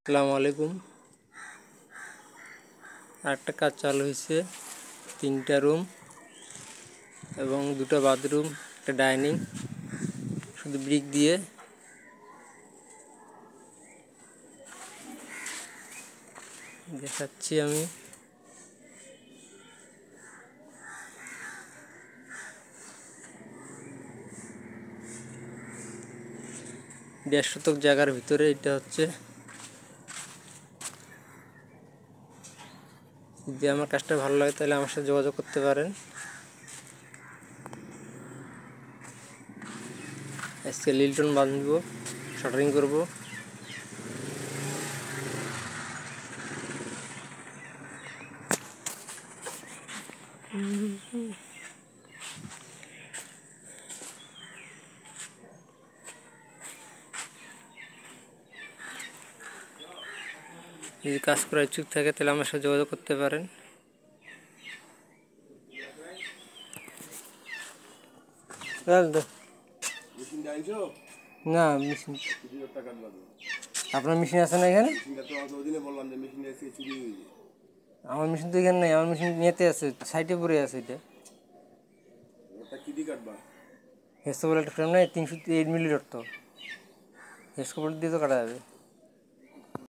আসসালামু আলাইকুম। আরেকটা কাজ চালু হয়েছে, 3টা রুম এবং 2টা বাথরুম, একটা ডাইনিং, শুধু ব্রিক দিয়ে। দেখাচ্ছি আমি। দেড় শতক জায়গার ভিতরে এটা হচ্ছে। যদি আমার কাজটা ভালো লাগে তাহলে আমার সাথে যোগাযোগ করতে পারেন। আজকে লিল্টন বাঁধব, শাটারিং করব। যদি কাজ করার ইচ্ছুক থাকে তাহলে আমার সাথে যোগাযোগ করতে পারেন। না মেশিন, আপনার মেশিন আছে না এখানে? আমার মেশিন তো এখানে নেই, আমার মেশিন নিয়েতে আছে, সাইডে পড়ে আছে। এটা হেসকো বলে একটা ফ্রেম নেই, 308 মিলির তো হেসকো বলে দিয়ে তো কাটা যাবে।